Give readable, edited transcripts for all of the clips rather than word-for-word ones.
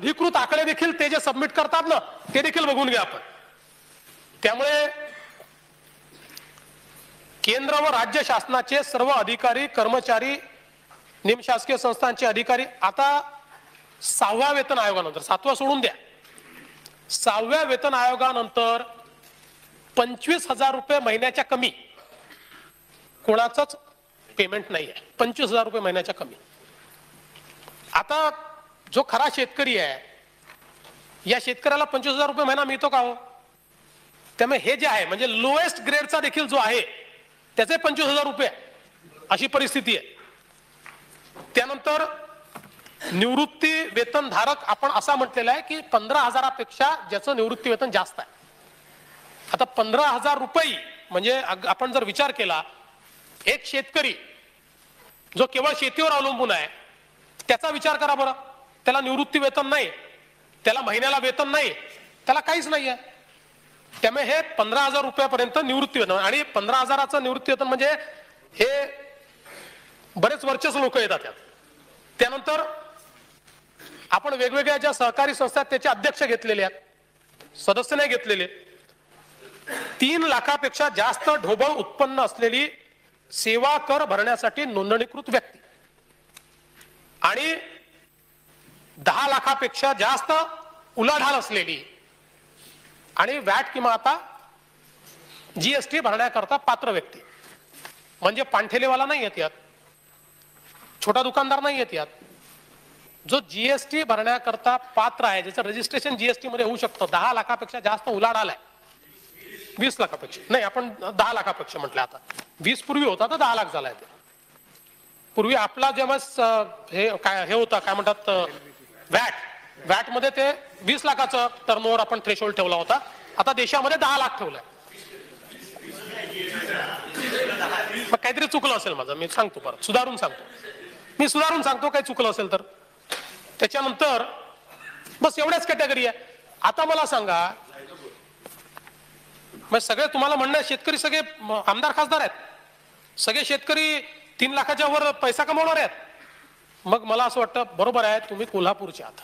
अधिकृत आकडे देखील ते जे सबमिट करतात ना ते देखील बघून घ्या आपण। त्यामुळे केंद्र व राज्य शासनाचे सर्व अधिकारी कर्मचारी निमशासकीय संस्थांचे अधिकारी आता 6व्या वेतन आयोगानंतर 7वां सोडून द्या 6व्या वेतन आयोगानंतर 25,000 रुपये महिन्याच्या कमी कोणाचंच पेमेंट नाही आहे। 25,000 रुपये महिन्याच्या कमी। आता जो खरा शेतकरी आहे या शेतकऱ्याला 25,000 रुपये महिना मिळतो का हो? त्यामुळे हे जे आहे म्हणजे लोएस्ट ग्रेडचा देखील जो आहे त्याचे 25,000 रुपये अशी परिस्थिती आहे। त्यानंतर निवृत्ती वेतन धारक आपण असा म्हटलेला आहे की 15,000पेक्षा ज्याचं निवृत्ती वेतन जास्त आहे। आता 15,000 रुपये म्हणजे आपण जर विचार केला एक शेतकरी जो केवळ शेतीवर अवलंबून आहे त्याचा विचार करा बरं। त्याला निवृत्ती वेतन नाही, त्याला महिन्याला वेतन नाही, त्याला काहीच नाही आहे। त्यामुळे हे 15,000 रुपयापर्यंत निवृत्ती वेतन आणि 15,000चं निवृत्ती वेतन म्हणजे हे बरेच वर्चस्व लोक येतात त्यात। त्यानंतर आपण वेगवेगळ्या ज्या सहकारी संस्था आहेत त्याचे अध्यक्ष घेतलेले आहेत, सदस्य नाही घेतलेले। 3 लाखापेक्षा जास्त ढोबळ उत्पन्न असलेली सेवा कर भरण्यासाठी नोंदणीकृत व्यक्ती आणि 10 लाखापेक्षा जास्त उलाढाल असलेली आणि वॅट किंवा आता जीएसटी भरण्याकरता पात्र व्यक्ती म्हणजे पांठेलेवाला नाही येत यात, छोटा दुकानदार नाही येत यात। जो जीएसटी भरण्याकरता पात्र आहे ज्याचं रजिस्ट्रेशन जीएसटी मध्ये होऊ शकतं 10 लाखापेक्षा जास्त उलाढाल आहे 20 लाखापेक्षा नाही आपण 10 लाखापेक्षा म्हटलं। आता 20 पूर्वी होता तर 10 लाख झालाय। ते पूर्वी आपला जेव्हा हे होता काय म्हणतात वॅट मध्ये ते 20 लाखाचं टर्नओव्हर आपण थ्रेशोल्ड ठेवला होता। आता देशामध्ये 10 लाख ठेवलाय। मग काहीतरी चुकलं असेल माझं, मी सांगतो परत सुधारून सांगतो काही चुकलं असेल तर। त्याच्यानंतर बस एवढ्याच कॅटेगरी आहे। आता मला सांगा मग सगळे तुम्हाला म्हणणं शेतकरी सगळे आमदार खासदार आहेत, सगळे शेतकरी 3 लाखाच्या वर पैसा कमवणार आहेत। मग मला असं वाटतं बरोबर आहे तुम्ही कोल्हापूरचे आहात,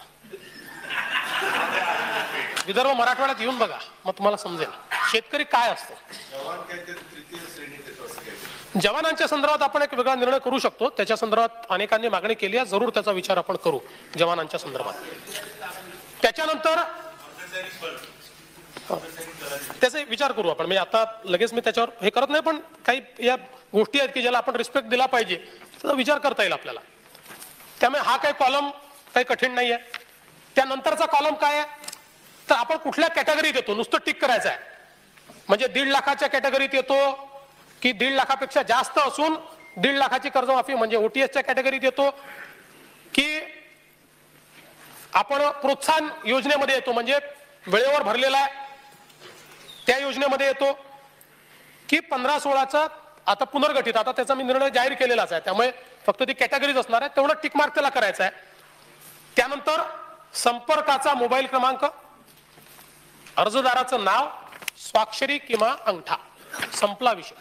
विदर्भ मराठवाड्यात येऊन बघा मग तुम्हाला समजेल शेतकरी काय असतो। जवानांच्या संदर्भात आपण एक वेगळा निर्णय करू शकतो, त्याच्या संदर्भात अनेकांनी मागणी केली आहे, जरूर त्याचा विचार आपण करू जवानांच्या संदर्भात। त्याच्यानंतर त्याचा विचार करू आपण, म्हणजे आता लगेच मी त्याच्यावर हे करत नाही पण काही या गोष्टी आहेत की ज्याला आपण रिस्पेक्ट दिला पाहिजे त्याचा विचार करता येईल आपल्याला। त्यामुळे हा काही कॉलम काही कठीण नाही आहे। त्यानंतरचा कॉलम काय आहे तर आपण कुठल्या कॅटेगरीत येतो नुसतं टिक करायचं आहे, म्हणजे 1.5 लाखाच्या कॅटेगरीत येतो की 1.5 लाखापेक्षा जास्त असून 1.5 लाखाची कर्जमाफी म्हणजे ओटीएसच्या कॅटेगरीत येतो की आपण प्रोत्साहन योजनेमध्ये येतो म्हणजे वेळेवर भरलेला आहे त्या योजनेमध्ये येतो की 15-16चा आता पुनर्गठित। आता त्याचा मी निर्णय जाहीर केलेलाच आहे त्यामुळे फक्त ती कॅटेगरीज असणार आहे, तेवढं टिक मार्क त्याला करायचं आहे। त्यानंतर संपर्काचा मोबाईल क्रमांक, अर्जदाराचं नाव, स्वाक्षरी किंवा अंगठा, संपला विषय।